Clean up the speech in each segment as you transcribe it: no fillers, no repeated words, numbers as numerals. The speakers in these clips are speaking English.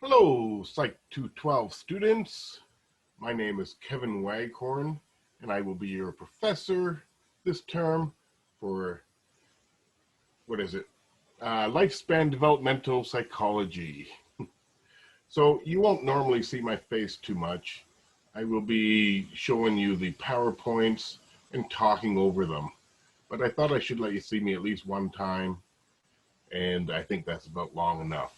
Hello, Psych 212 students. My name is Kevin Waghorn, and I will be your professor this term for, lifespan developmental psychology. So you won't normally see my face too much. I will be showing you the PowerPoints and talking over them. But I thought I should let you see me at least one time, and I think that's about long enough.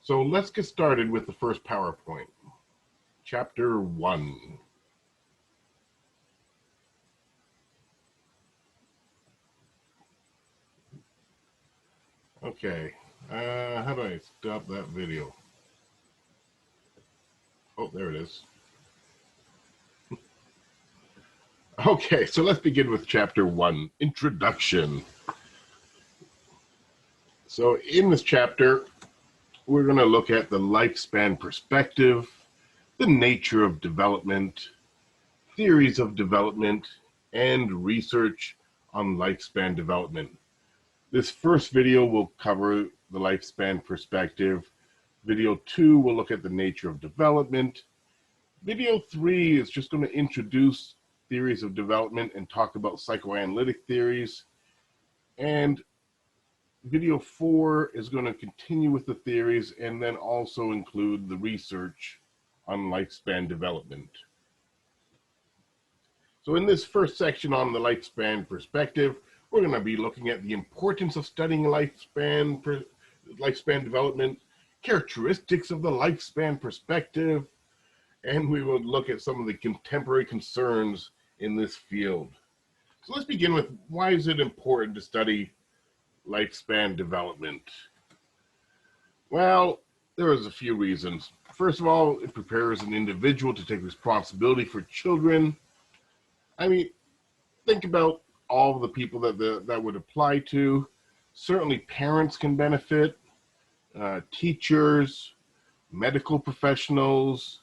So let's get started with the first PowerPoint. Chapter 1. Okay, how do I stop that video? Oh, there it is. Okay, so let's begin with Chapter 1, Introduction. So in this chapter, we're going to look at the lifespan perspective, the nature of development, theories of development, and research on lifespan development. This first video will cover the lifespan perspective. Video 2 will look at the nature of development. Video 3 is just going to introduce theories of development and talk about psychoanalytic theories. And video 4 is going to continue with the theories and then also include the research on lifespan development. So in this first section on the lifespan perspective, we're going to be looking at the importance of studying lifespan development, characteristics of the lifespan perspective, and we will look at some of the contemporary concerns in this field. So let's begin with, why is it important to study lifespan development? Well, there is a few reasons. First of all, it prepares an individual to take responsibility for children. I mean, think about all the people that would apply to. Certainly parents can benefit, teachers, medical professionals,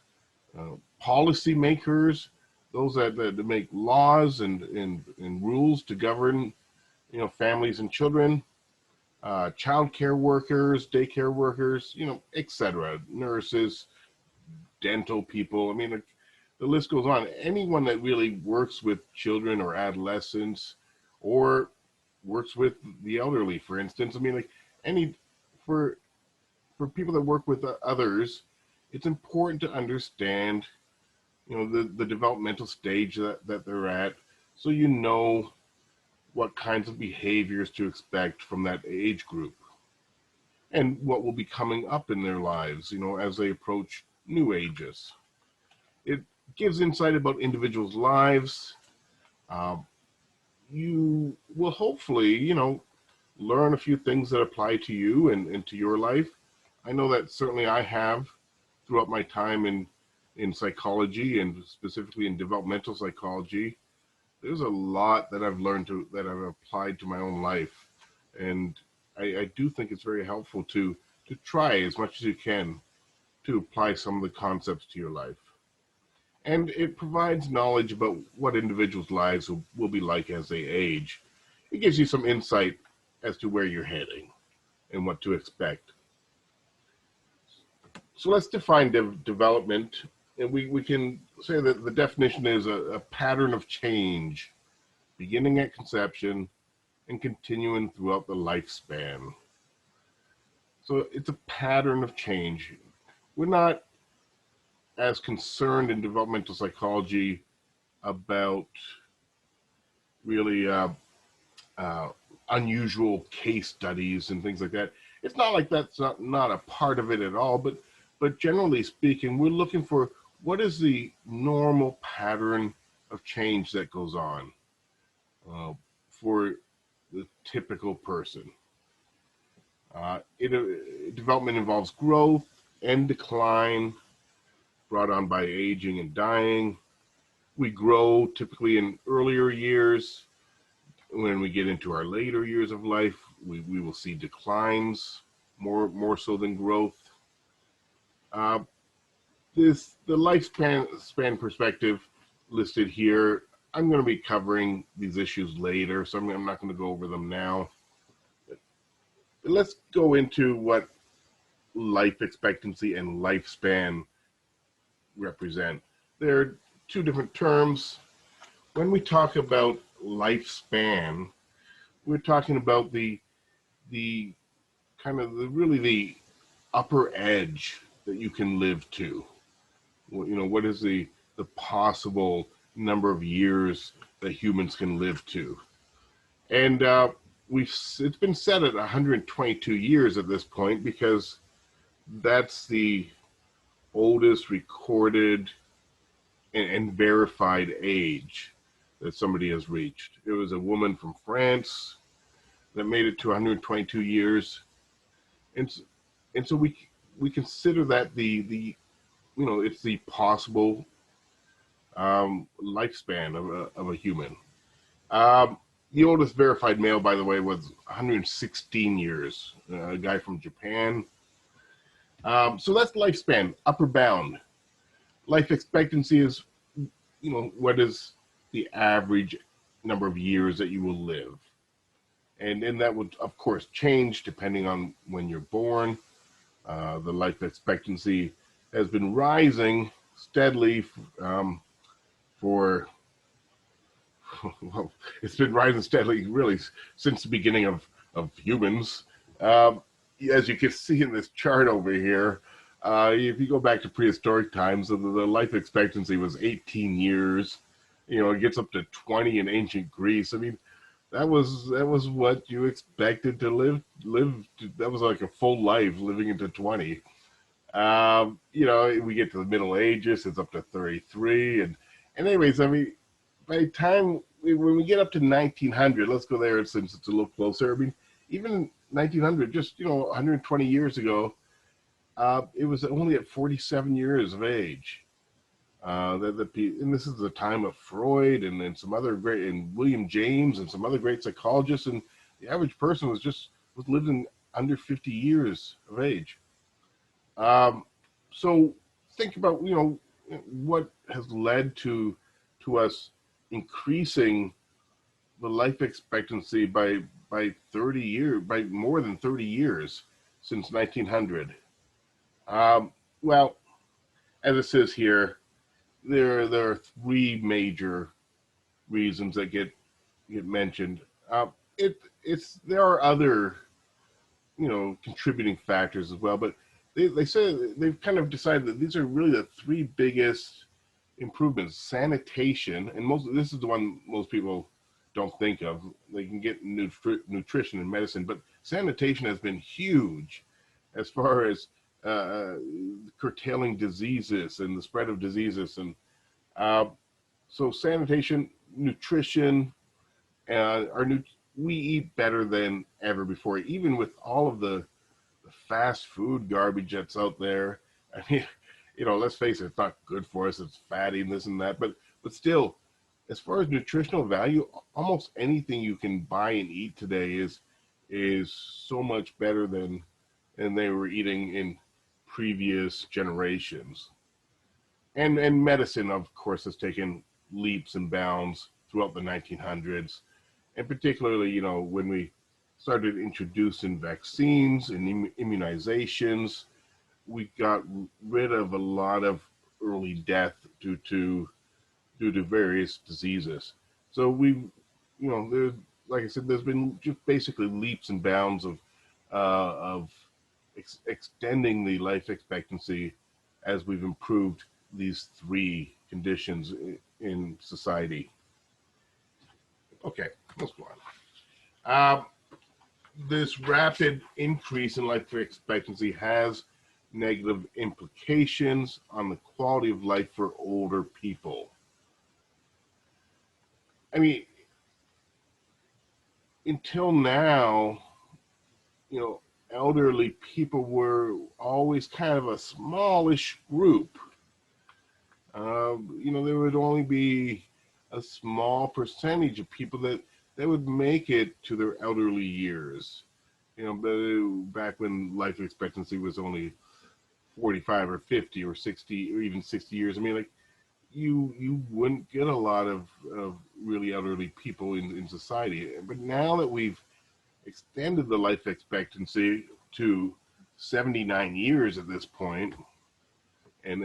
policymakers, those that make laws and rules to govern, families and children, child care workers, daycare workers, etc., nurses, dental people. I mean, the list goes on. Anyone that really works with children or adolescents or works with the elderly, for instance. I mean, like for people that work with others, it's important to understand, the developmental stage that they're at, so you know what kinds of behaviors to expect from that age group and what will be coming up in their lives, as they approach new ages. It gives insight about individuals' lives. You will hopefully, learn a few things that apply to you and to your life. I know that certainly I have throughout my time in psychology, and specifically in developmental psychology. There's a lot that I've learned that I've applied to my own life. And I do think it's very helpful to try as much as you can to apply some of the concepts to your life. And it provides knowledge about what individuals' lives will be like as they age. It gives you some insight as to where you're heading and what to expect. So let's define development. And we can say that the definition is a pattern of change, beginning at conception and continuing throughout the lifespan. So it's a pattern of change. We're not as concerned in developmental psychology about really unusual case studies and things like that. It's not like that's not a part of it at all, but generally speaking, we're looking for what is the normal pattern of change that goes on for the typical person. Development involves growth and decline brought on by aging and dying. We grow typically in earlier years. When we get into our later years of life, we will see declines more so than growth. The lifespan perspective listed here, I'm going to be covering these issues later, so I'm not going to go over them now. But let's go into what life expectancy and lifespan represent. They're two different terms. When we talk about lifespan, we're talking about the kind of really the upper edge that you can live to. What is the possible number of years that humans can live to? And it's been set at 122 years at this point, because that's the oldest recorded and verified age that somebody has reached. It was a woman from France that made it to 122 years, and so we consider that the it's the possible lifespan of a human. The oldest verified male, by the way, was 116 years. A guy from Japan. So that's lifespan, upper bound. Life expectancy is, what is the average number of years that you will live. And that would, of course, change depending on when you're born. The life expectancy has been rising steadily for well, it's been rising steadily really since the beginning of humans. As you can see in this chart over here, if you go back to prehistoric times, the life expectancy was 18 years. It gets up to 20 in ancient Greece. I mean, that was what you expected to live. That was like a full life, living into 20. We get to the Middle Ages, it's up to 33, and anyways, I mean, by the time when we get up to 1900, let's go there since it's a little closer. I mean, even 1900, just 120 years ago, it was only at 47 years of age. And this is the time of Freud and some other great, and William James and some other great psychologists, and the average person was living under 50 years of age. So think about what has led to us increasing the life expectancy by 30 years, by more than 30 years since 1900. Well, as it says here, there are three major reasons that get mentioned. There are other contributing factors as well, but they say they've kind of decided that these are really the three biggest improvements. Sanitation, and this is the one most people don't think of. They can get nutrition and medicine, but sanitation has been huge as far as curtailing diseases and the spread of diseases. And so sanitation, nutrition, we eat better than ever before, even with all of the fast food garbage that's out there. I mean, let's face it, it's not good for us. It's fatty and this and that, but still, as far as nutritional value, almost anything you can buy and eat today is so much better than they were eating in previous generations. And medicine, of course, has taken leaps and bounds throughout the 1900s, and particularly, when we started introducing vaccines and immunizations, we got rid of a lot of early death due to various diseases. So there's, like I said, there's been just basically leaps and bounds of extending the life expectancy as we've improved these three conditions in society. Okay, let's go on. This rapid increase in life expectancy has negative implications on the quality of life for older people. I mean, until now, elderly people were always kind of a smallish group. There would only be a small percentage of people that would make it to their elderly years. Back when life expectancy was only 45 or 50 or 60 or even 60 years. I mean, like, you wouldn't get a lot of really elderly people in society. But now that we've extended the life expectancy to 79 years at this point, and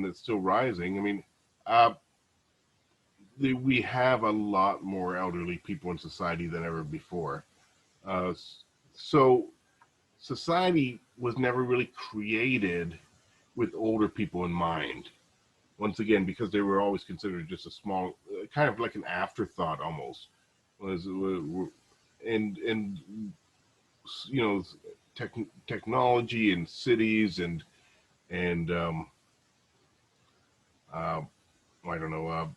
it's still rising. I mean, uh, we have a lot more elderly people in society than ever before. Uh, so society was never really created with older people in mind. Once again, because they were always considered just a small, kind of like an afterthought almost. And you know, technology and cities and uh, I don't know,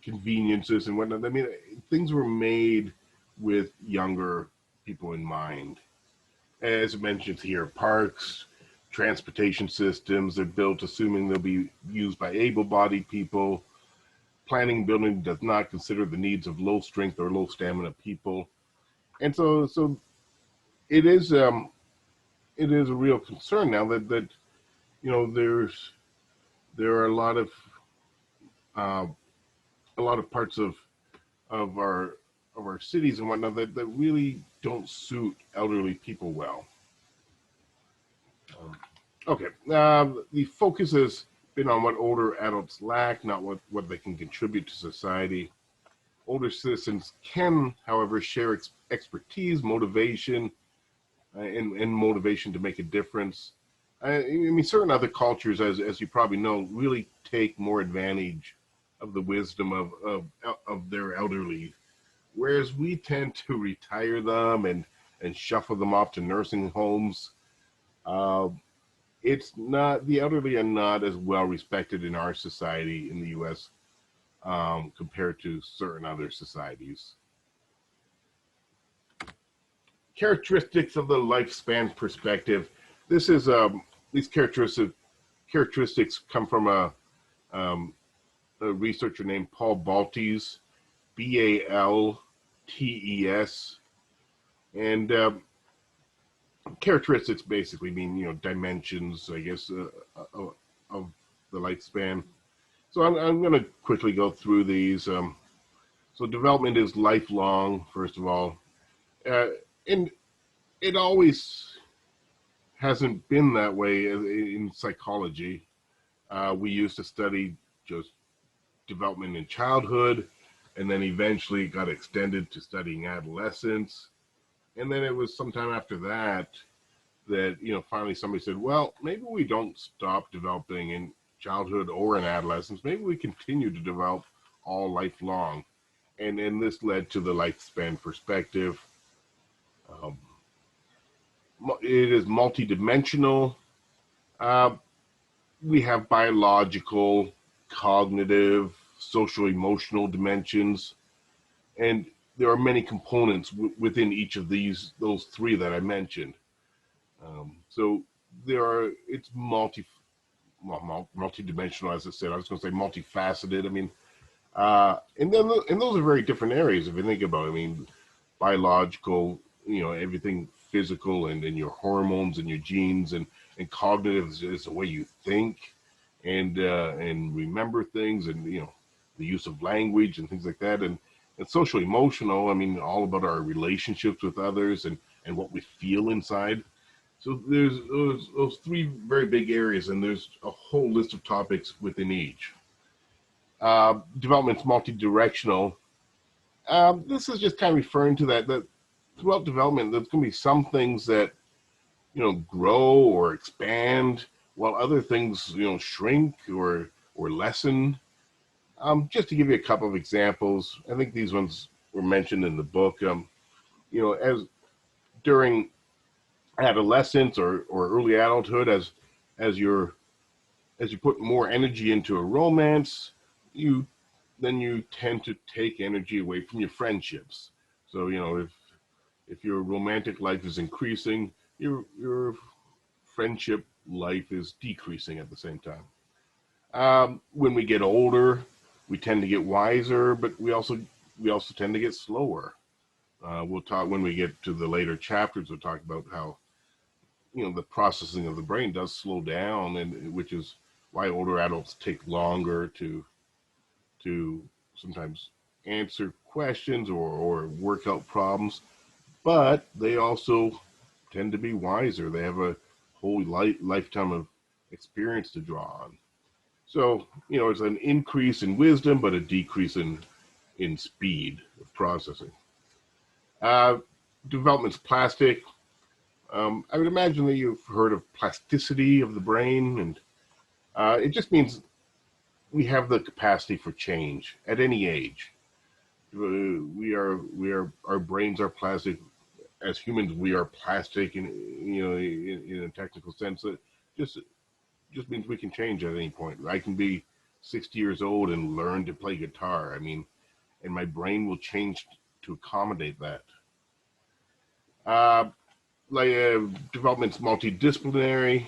conveniences and whatnot. I mean, things were made with younger people in mind. As it mentions here, parks, transportation systems, they're built assuming they'll be used by able-bodied people. Planning and building does not consider the needs of low strength or low stamina people. And so it is a real concern now that you know there are uh, a lot of parts of our of our cities and whatnot that really don't suit elderly people well. Okay, the focus has been on what older adults lack, not what they can contribute to society. Older citizens can, however, share expertise, motivation, and motivation to make a difference. I mean, certain other cultures, as you probably know, really take more advantage of the wisdom of their elderly, whereas we tend to retire them and shuffle them off to nursing homes. Uh, it's not the elderly are not as well respected in our society in the U.S. Compared to certain other societies. Characteristics of the lifespan perspective. This is these characteristics come from a researcher named Paul Baltes, Baltes, and characteristics basically mean dimensions, I guess, of the lifespan. So I'm going to quickly go through these. So development is lifelong, first of all, and it always hasn't been that way in psychology. We used to study just development in childhood, and then eventually it got extended to studying adolescence. And then it was sometime after that finally somebody said, well, maybe we don't stop developing in childhood or in adolescence. Maybe we continue to develop all lifelong. And this led to the lifespan perspective. Um, it is multidimensional. Uh, we have biological, cognitive, social, emotional dimensions, and there are many components within each of those three that I mentioned. So it's multidimensional, as I said. I was going to say multifaceted. I mean, and those are very different areas if you think about it. I mean, biological, everything physical and your hormones and your genes, and cognitive is the way you think and remember things, and the use of language and things like that, and social emotional. I mean, all about our relationships with others and what we feel inside. So there's those three very big areas, and there's a whole list of topics within each. Development's multi-directional. This is just kind of referring to that throughout development, there's going to be some things that grow or expand, while other things shrink or lessen. Just to give you a couple of examples, I think these ones were mentioned in the book. As during adolescence or early adulthood, as you put more energy into a romance, you tend to take energy away from your friendships. So if your romantic life is increasing, your friendship life is decreasing at the same time. When we get older, we tend to get wiser, but we also tend to get slower. We'll talk when we get to the later chapters. We'll talk about how the processing of the brain does slow down, and which is why older adults take longer to sometimes answer questions or work out problems. But they also tend to be wiser. They have a whole lifetime of experience to draw on. So, it's an increase in wisdom, but a decrease in speed of processing. Development's plastic. I would imagine that you've heard of plasticity of the brain, and it just means we have the capacity for change at any age. Our brains are plastic. As humans, we are plastic in a technical sense. That just means we can change at any point. I can be 60 years old and learn to play guitar. And my brain will change to accommodate that. Development's multidisciplinary.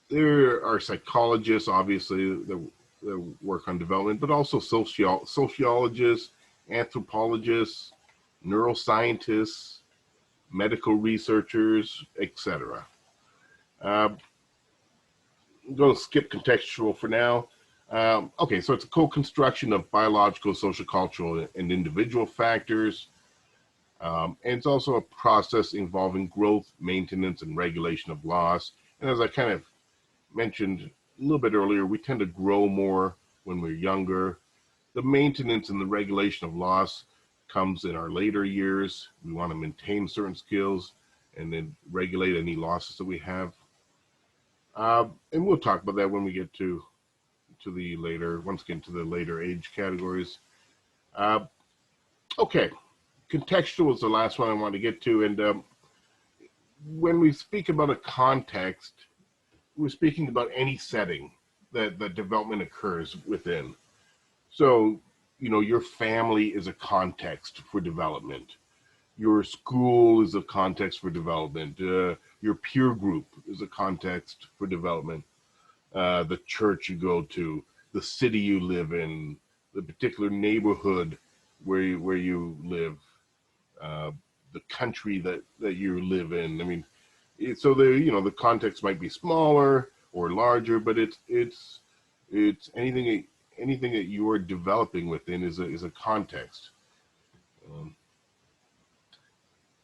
There are psychologists, obviously, that work on development, but also sociologists, anthropologists, neuroscientists, medical researchers, etc. I'm going to skip contextual for now. Okay, so it's a co-construction of biological, social, cultural, and individual factors. And it's also a process involving growth, maintenance, and regulation of loss. And as I kind of mentioned a little bit earlier, we tend to grow more when we're younger. The maintenance and the regulation of loss comes in our later years. We want to maintain certain skills and then regulate any losses that we have. And we'll talk about that when we get to the later age categories. Okay, contextual is the last one I want to get to. And when we speak about a context, we're speaking about any setting that development occurs within. So, your family is a context for development. Your school is a context for development. Your peer group is a context for development. The church you go to, the city you live in, the particular neighborhood where you live, the country that you live in. So the context might be smaller or larger, but it's anything that you are developing within is a context.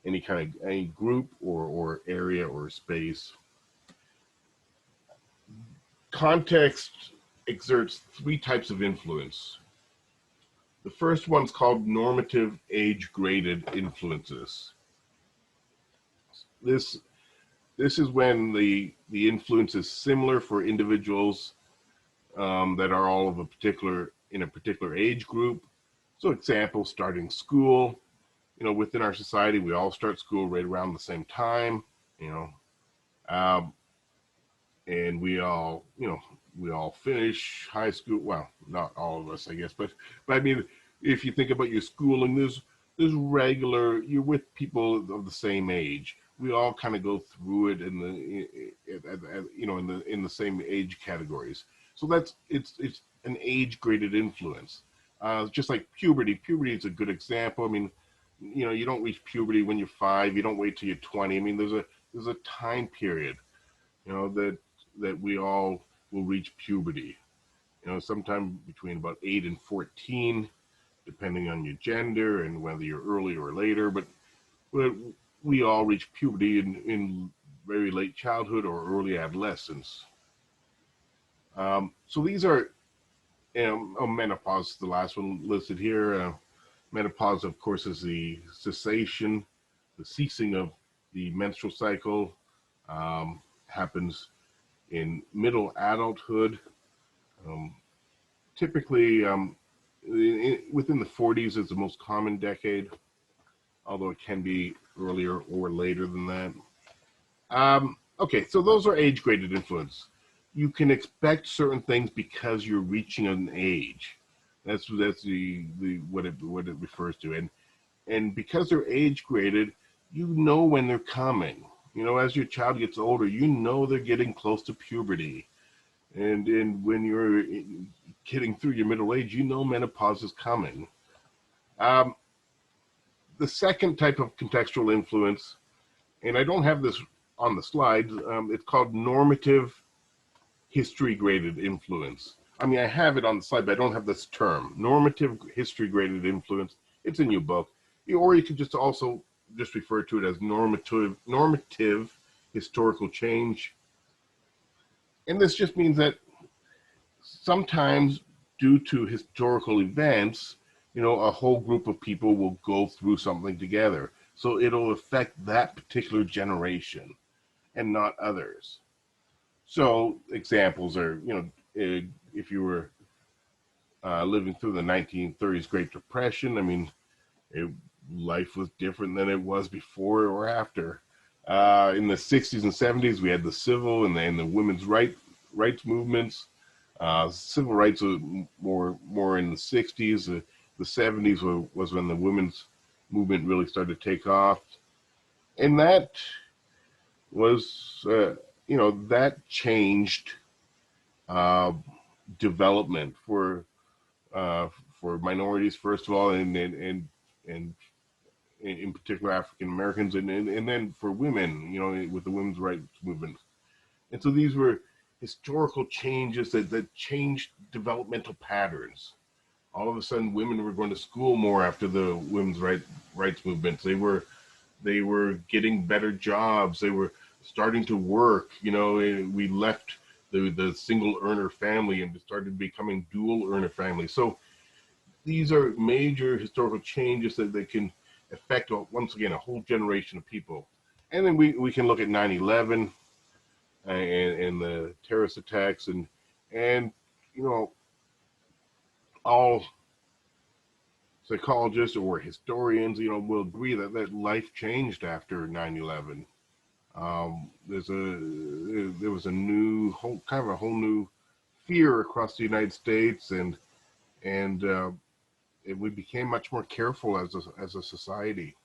Any group or area or space. Context exerts three types of influence. The first one's called normative age-graded influences. This is when the influence is similar for individuals that are all of in a particular age group. So example, starting school. Within our society, we all start school right around the same time, and we all finish high school. Well, not all of us, I guess, but if you think about your schooling, there's you're with people of the same age. We all kind of go through it in the same age categories. So it's an age-graded influence. Just like puberty. Puberty is a good example. You don't reach puberty when you're 5. You don't wait till you're 20. There's a time period, that we all will reach puberty. Sometime between about 8 and 14, depending on your gender and whether you're early or later. But we all reach puberty in very late childhood or early adolescence. So these are menopause, the last one listed here. Menopause, of course, is the ceasing of the menstrual cycle. Happens in middle adulthood. Typically, within the 40s is the most common decade, although it can be earlier or later than that. Okay, so those are age-graded influence. You can expect certain things because you're reaching an age. That's what it refers to, and because they're age-graded, when they're coming. As your child gets older, they're getting close to puberty, and when you're getting through your middle age, menopause is coming. The second type of contextual influence, and I don't have this on the slide, it's called normative history-graded influence. I have it on the slide, but I don't have this term. Normative history-graded influence. It's in your book. Or you could just also just refer to it as normative historical change. And this just means that sometimes, due to historical events, a whole group of people will go through something together. So it'll affect that particular generation and not others. So examples are, if you were living through the 1930s Great Depression, I mean, life was different than it was before or after. In the 60s and 70s, we had the civil and the women's rights movements. Civil rights were more in the 60s. The 70s was when the women's movement really started to take off. And that was, that changed development for minorities, first of all, and in particular African Americans, and then for women, with the women's rights movement. And so these were historical changes that changed developmental patterns. All of a sudden, women were going to school more after the women's rights movement. They were getting better jobs. They were starting to work. We left the single earner family and started becoming dual earner families. So these are major historical changes that can affect, once again, a whole generation of people. And then we can look at 9/11 and the terrorist attacks, and all psychologists or historians, will agree that life changed after 9/11. There was a whole new fear across the United States, and we became much more careful as a society.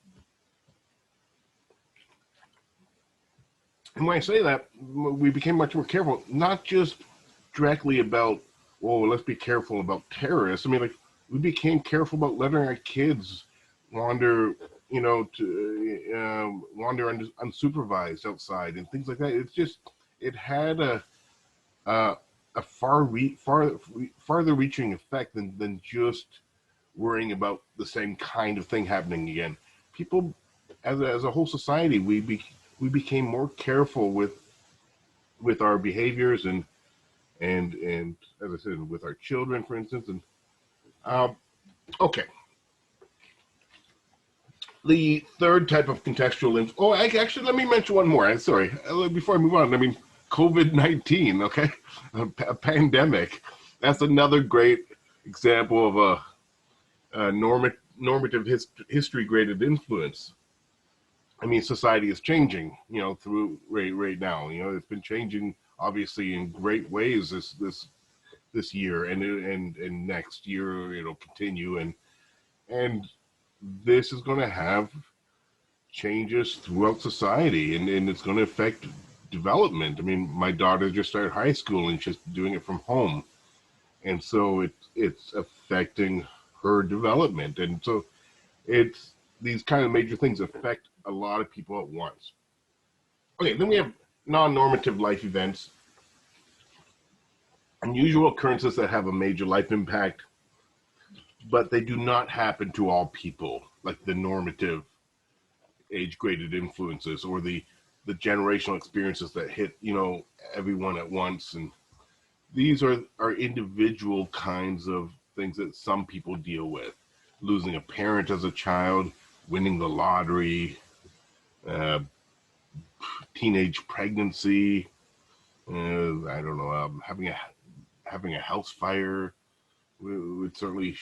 And when I say that, we became much more careful, not just directly about, let's be careful about terrorists. I mean, like, we became careful about letting our kids wander, wander unsupervised outside and things like that. It had a farther reaching effect than just worrying about the same kind of thing happening again. People, as a whole society, we became more careful with our behaviors and as I said, with our children, for instance. And okay, the third type of contextual actually, let me mention one more. I'm sorry, before I move on. I mean, COVID-19, okay, a pandemic. That's another great example of a normative history graded influence. I mean, society is changing, through right now. It's been changing obviously in great ways this year, and next year it'll continue, and this is going to have changes throughout society, and it's going to affect development. I mean, my daughter just started high school and she's doing it from home, and so it's affecting her development, and so these kind of major things affect a lot of people at once. Okay, then we have non-normative life events, unusual occurrences that have a major life impact, but they do not happen to all people, like the normative age-graded influences or the generational experiences that hit everyone at once. And these are individual kinds of things that some people deal with: losing a parent as a child, winning the lottery, teenage pregnancy, I don't know, having a house fire would certainly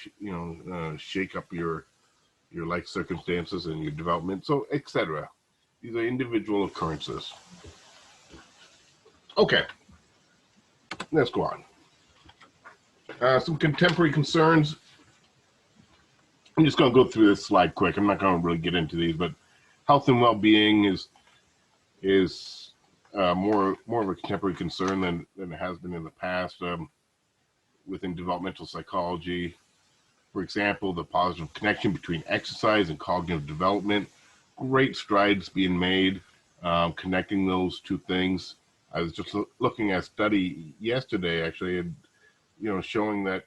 shake up your life circumstances and your development, so etc. These are individual occurrences. Okay, let's go on. Some contemporary concerns. I'm just going to go through this slide quick. I'm not going to really get into these, but health and well-being is more of a contemporary concern than it has been in the past. Within developmental psychology, for example, the positive connection between exercise and cognitive development. Great strides being made, connecting those two things. I was just looking at a study yesterday, actually, and, showing that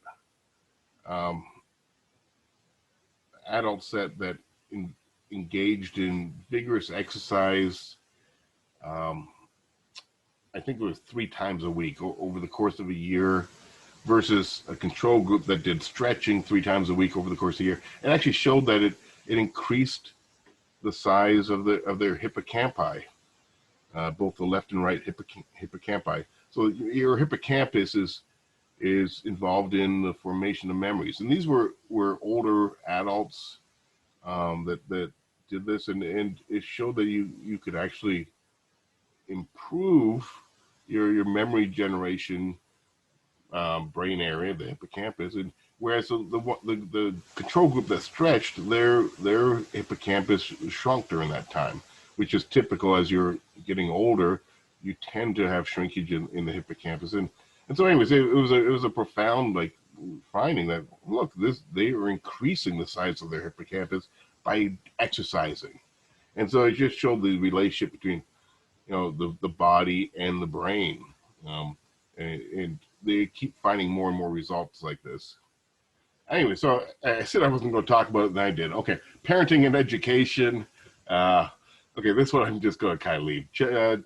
adults said that engaged in vigorous exercise. Um, I think it was 3 times a week over the course of a year, versus a control group that did stretching 3 times a week over the course of a year. It actually showed that it increased the size of their hippocampi, both the left and right hippocampi. So your hippocampus is involved in the formation of memories, and these were older adults that did this, and it showed that you could actually improve your memory generation brain area, the hippocampus, and whereas the control group that stretched, their hippocampus shrunk during that time, which is typical as you're getting older. You tend to have shrinkage in the hippocampus, and so anyways, it was a profound like finding that look, they are increasing the size of their hippocampus by exercising, and so it just showed the relationship between the body and the brain, and they keep finding more and more results like this. Anyway, so I said I wasn't going to talk about it, and I did. Okay, parenting and education. Okay, this one I'm just going to kind of leave.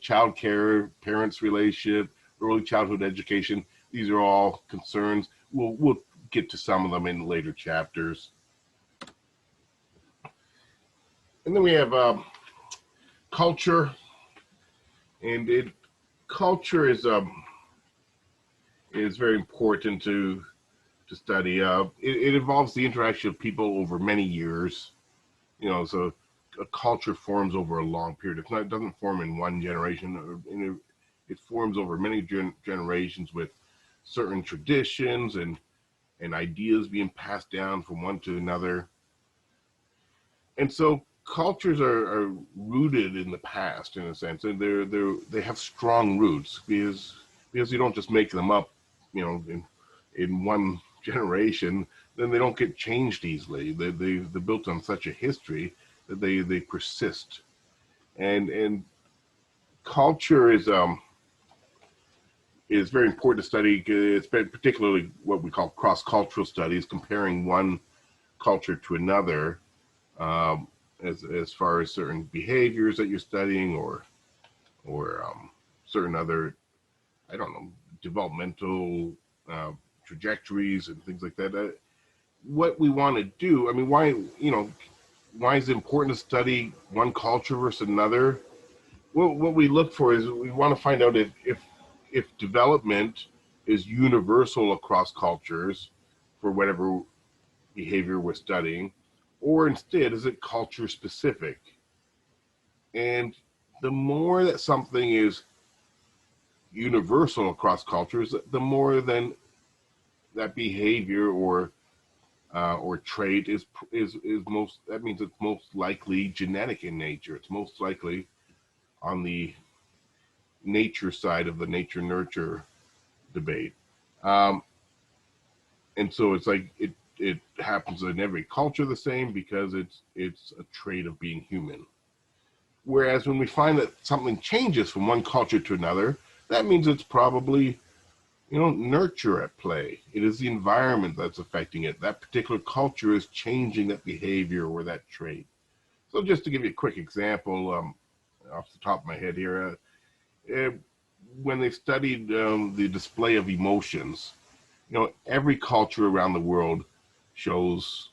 Child care, parents' relationship, early childhood education. These are all concerns. We'll get to some of them in later chapters. And then we have culture, and culture is very important to study. It involves the interaction of people over many years. So a culture forms over a long period. It doesn't form in one generation. It forms over many generations with certain traditions and ideas being passed down from one to another. And so cultures are rooted in the past in a sense, and they have strong roots because you don't just make them up, in one generation. Then they don't get changed easily. They're built on such a history that they persist, and culture is very important to study. It's particularly what we call cross-cultural studies, comparing one culture to another, as far as certain behaviors that you're studying, or certain other, I don't know, developmental trajectories and things like that. What we want to do, I mean, why is it important to study one culture versus another? Well, what we look for is we want to find out if development is universal across cultures for whatever behavior we're studying, or instead is it culture specific. And the more that something is universal across cultures, the more then that behavior or trait is most, that means it's most likely genetic in nature. It's most likely on the nature side of the nature nurture debate. And so it's like it happens in every culture the same because it's a trait of being human. Whereas when we find that something changes from one culture to another, that means it's probably nurture at play. It is the environment that's affecting it. That particular culture is changing that behavior or that trait. So just to give you a quick example, off the top of my head here, when they studied the display of emotions, every culture around the world shows,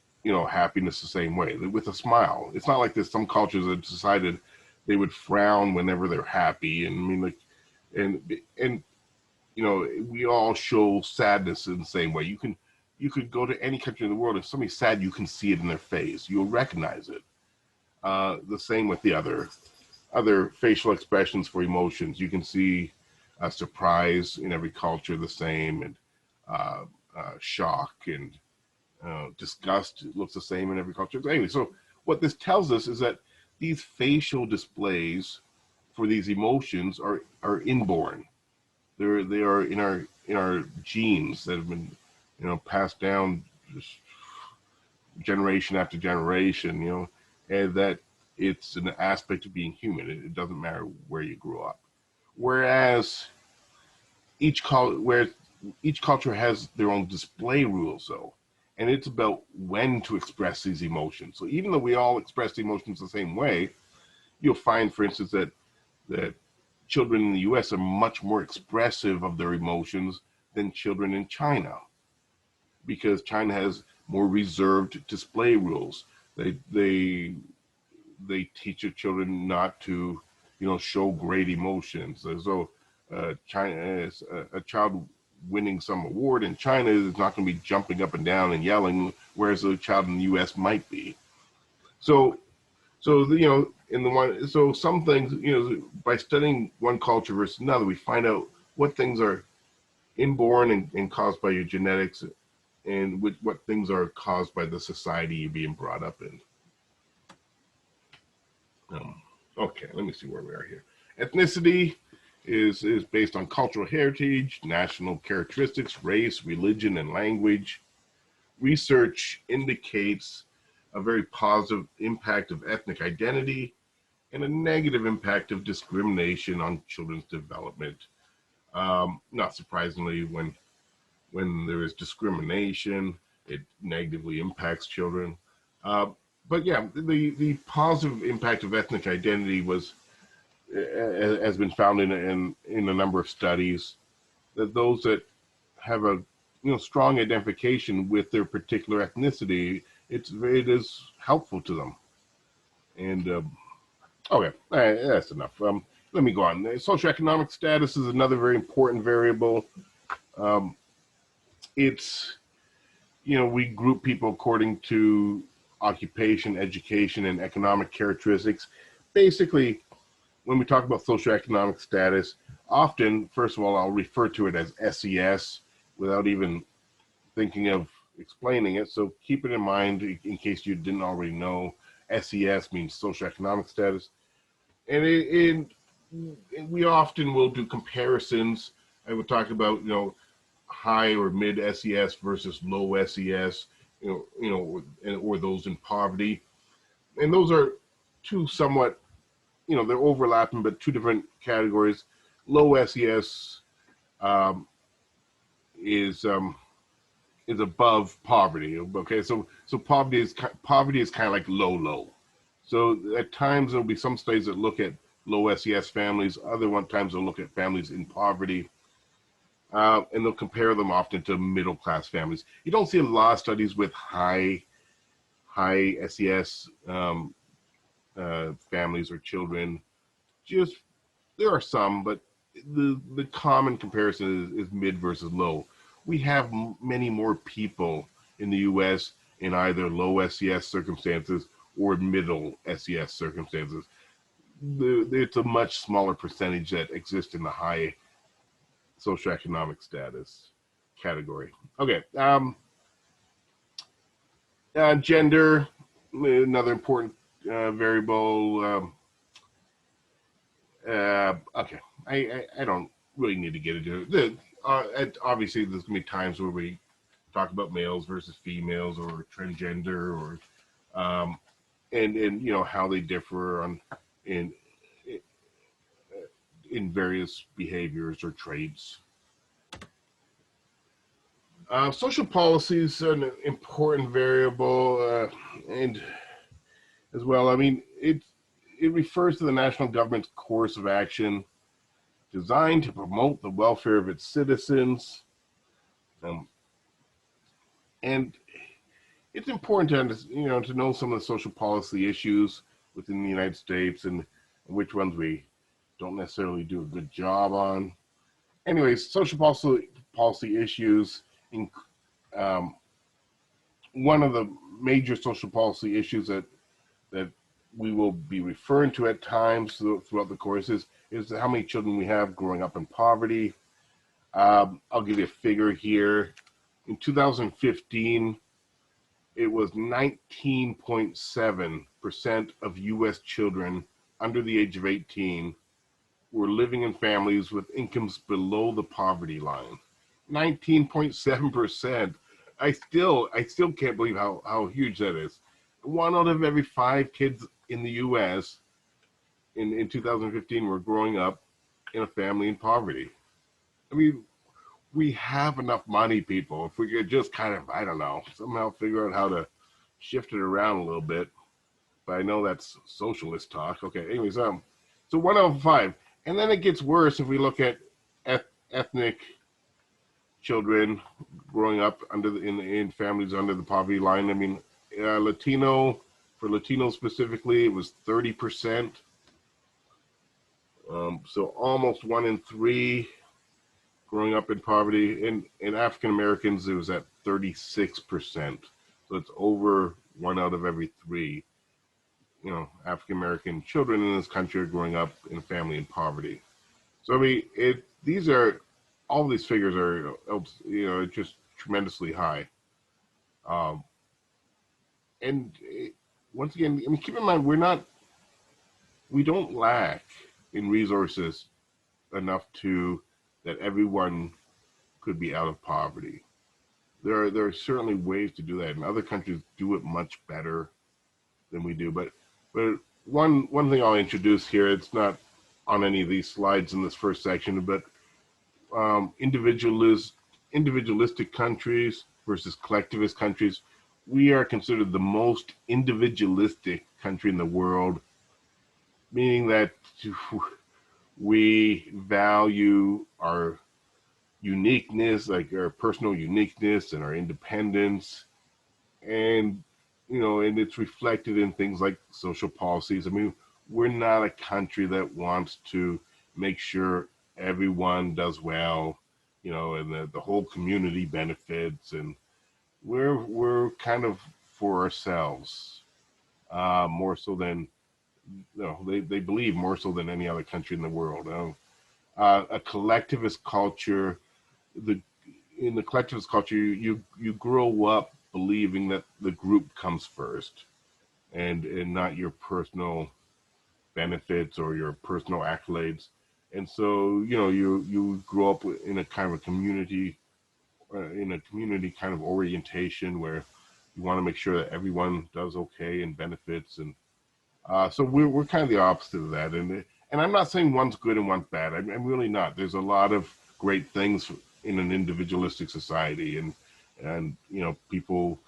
happiness the same way, with a smile. It's not like there's some cultures that decided they would frown whenever they're happy. And I mean, like, and we all show sadness in the same way. You could go to any country in the world. If somebody's sad, you can see it in their face. You'll recognize it. The same with the other facial expressions for emotions. You can see surprise in every culture the same, and shock and disgust looks the same in every culture. Anyway, so what this tells us is that these facial displays for these emotions are inborn. They are in our genes that have been passed down just generation after generation, and that it's an aspect of being human. It doesn't matter where you grew up. Whereas each culture has their own display rules, though, and it's about when to express these emotions. So even though we all express emotions the same way, you'll find, for instance, that children in the US are much more expressive of their emotions than children in China, because China has more reserved display rules. They teach their children not to, show great emotions. So China, is a child winning some award in China is not going to be jumping up and down and yelling, whereas a child in the U.S. might be. So, in the one, so some things, by studying one culture versus another, we find out what things are inborn and caused by your genetics, and what things are caused by the society you're being brought up in. Okay, let me see where we are here. Ethnicity is based on cultural heritage, national characteristics, race, religion, and language. Research indicates a very positive impact of ethnic identity and a negative impact of discrimination on children's development. Not surprisingly, when there is discrimination, it negatively impacts children. But yeah, the positive impact of ethnic identity has been found in a number of studies, that those that have a strong identification with their particular ethnicity, it is helpful to them. And okay, that's enough. Let me go on. Socioeconomic status is another very important variable. It's we group people according to occupation, education, and economic characteristics. Basically, when we talk about socioeconomic status, often, first of all, I'll refer to it as SES without even thinking of explaining it. So keep it in mind in case you didn't already know. SES means socioeconomic status. And we often will do comparisons. I would talk about, high or mid SES versus low SES, or those in poverty. And those are two somewhat, they're overlapping, but two different categories. Low SES is above poverty. Okay, so poverty is kind of like low. So at times there'll be some studies that look at low SES families. Other times they'll look at families in poverty. And they'll compare them often to middle-class families. You don't see a lot of studies with high SES families or children. Just there are some, but the common comparison is mid versus low. We have many more people in the U.S. in either low SES circumstances or middle SES circumstances. It's a much smaller percentage that exists in the high socioeconomic status category. Okay. Gender, another important variable. Okay, I don't really need to get into it. Obviously, there's going to be times where we talk about males versus females or transgender, or and how they differ in various behaviors or traits. Social policy is an important variable, and as well, I mean, it refers to the national government's course of action designed to promote the welfare of its citizens. And it's important to know some of the social policy issues within the United States and which ones we don't necessarily do a good job on. Anyways, social policy issues. One of the major social policy issues that we will be referring to at times throughout the course is how many children we have growing up in poverty. I'll give you a figure here. In 2015, it was 19.7% of U.S. children under the age of 18 were living in families with incomes below the poverty line. 19.7%. I still can't believe how huge that is. 1 out of every 5 kids in the U.S. in 2015 were growing up in a family in poverty. I mean, we have enough money, people. If we could just kind of, I don't know, somehow figure out how to shift it around a little bit. But I know that's socialist talk. Okay, anyways, so 1 out of 5. And then it gets worse if we look at ethnic children growing up in families under the poverty line. I mean, for Latinos specifically, it was 30%. So almost 1 in 3 growing up in poverty. In African Americans, it was at 36%. So it's over 1 out of every 3. African American children in this country are growing up in a family in poverty. So I mean, all these figures are, just tremendously high. And once again, I mean, keep in mind, we don't lack in resources enough that everyone could be out of poverty. There are certainly ways to do that, and other countries do it much better than we do. But one thing I'll introduce here, it's not on any of these slides in this first section, but individualistic countries versus collectivist countries. We are considered the most individualistic country in the world, meaning that we value our uniqueness, like our personal uniqueness and our independence, and and it's reflected in things like social policies. I mean, we're not a country that wants to make sure everyone does well, and the whole community benefits, and we're kind of for ourselves, more so than they believe more so than any other country in the world. A collectivist culture, in the collectivist culture, you grow up believing that the group comes first, and not your personal benefits or your personal accolades. And so you grow up in a kind of a community kind of orientation where you want to make sure that everyone does okay and benefits. And so we're kind of the opposite of that. And I'm not saying one's good and one's bad. I'm really not. There's a lot of great things in an individualistic society, and people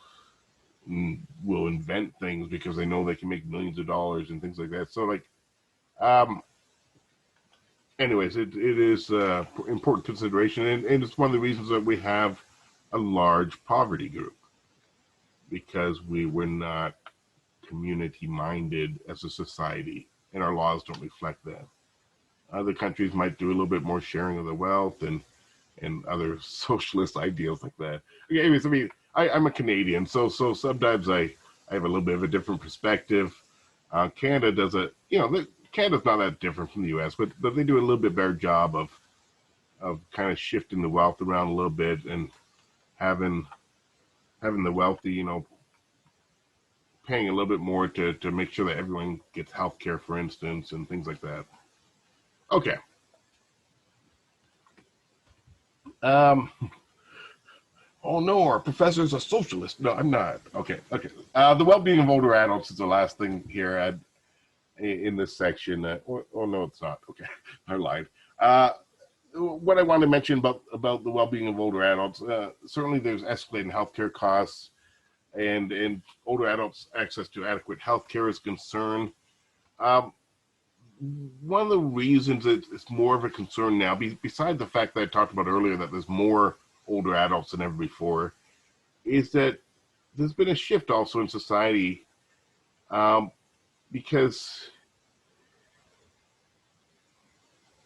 will invent things because they know they can make millions of dollars and things like that. So anyways, it is important consideration, and it's one of the reasons that we have a large poverty group, because we're not community minded as a society, and our laws don't reflect that. Other countries might do a little bit more sharing of the wealth and other socialist ideals like that. Okay, anyways, I mean, I'm a Canadian, so sometimes I have a little bit of a different perspective. Canada does Canada's not that different from the U.S., but they do a little bit better job of kind of shifting the wealth around a little bit, and having the wealthy, paying a little bit more to make sure that everyone gets health care, for instance, and things like that. Okay. Oh no, our professor's a socialist. No, I'm not. Okay. The well-being of older adults is the last thing here in this section. Oh no, it's not. Okay, I lied. What I want to mention about the well-being of older adults, certainly there's escalating healthcare costs, and older adults' access to adequate healthcare is concerned. One of the reasons it's more of a concern now, besides the fact that I talked about earlier that there's more older adults than ever before, is that there's been a shift also in society, because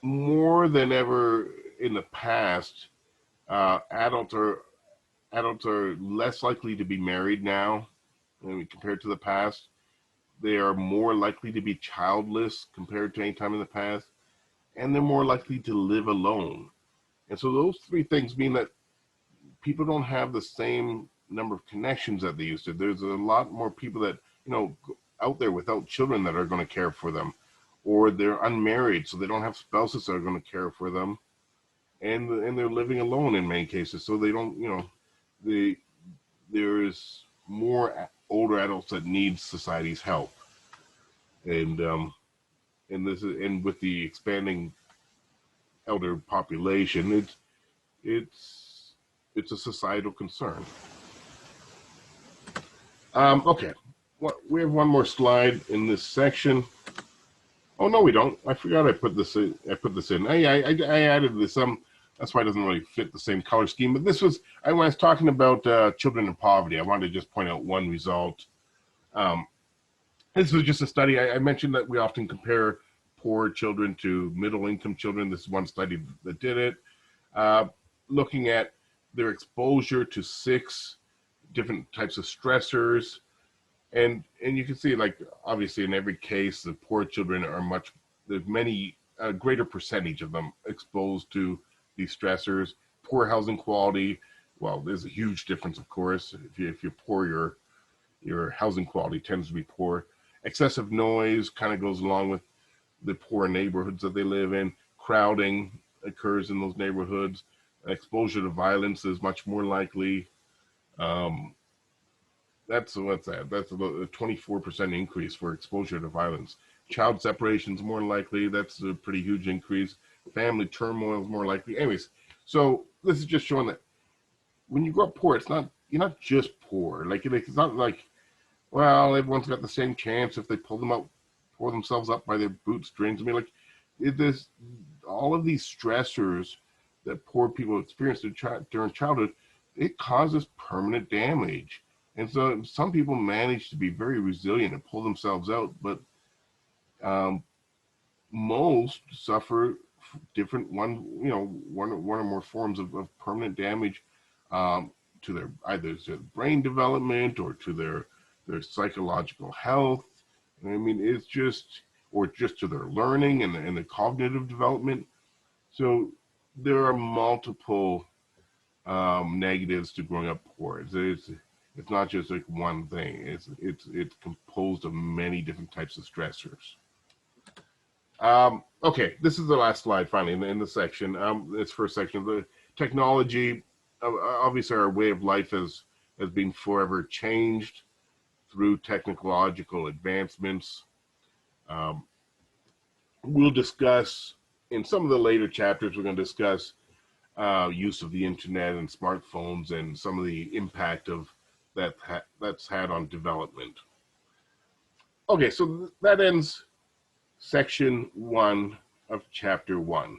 more than ever in the past, adults are less likely to be married now, compared to the past. They are more likely to be childless compared to any time in the past, and they're more likely to live alone. And so those 3 things mean that people don't have the same number of connections that they used to. There's a lot more people that, out there without children that are going to care for them, or they're unmarried, so they don't have spouses that are going to care for them, and they're living alone in many cases. So they don't, there is more older adults that need society's help, and with the expanding elder population, it's a societal concern. Okay, we have one more slide in this section. Oh no, we don't. I forgot I put this in. I added this. That's why it doesn't really fit the same color scheme. But this was when I was talking about children in poverty. I wanted to just point out one result. This was just a study. I mentioned that we often compare poor children to middle-income children. This is one study that did it, looking at their exposure to 6 different types of stressors. And you can see, like, obviously in every case, the poor children are there's many, a greater percentage of them exposed to these stressors. Poor housing quality, well, there's a huge difference, of course. If you're poor, your housing quality tends to be poor. Excessive noise kind of goes along with the poor neighborhoods that they live in. Crowding occurs in those neighborhoods. Exposure to violence is much more likely. That's what's that? That's about a 24% increase for exposure to violence. Child separation is more likely. That's a pretty huge increase. Family turmoil is more likely. Anyways, so this is just showing that when you grow up poor, you're not just poor. Like, it's not like, well, everyone's got the same chance if they pull themselves up by their bootstrings. I mean, like, there's all of these stressors that poor people experience during childhood. It causes permanent damage. And so some people manage to be very resilient and pull themselves out, but most suffer different one or more forms of permanent damage to their either to brain development or to their psychological health. I mean, it's just to their learning and their cognitive development. So there are multiple negatives to growing up poor. It's not just like one thing. It's composed of many different types of stressors. Okay, this is the last slide finally in the section. This first section of the technology. Obviously, our way of life has been forever changed through technological advancements. We'll discuss in some of the later chapters. We're going to discuss use of the internet and smartphones and some of the impact of that's had on development. Okay, so that ends section 1 of chapter 1.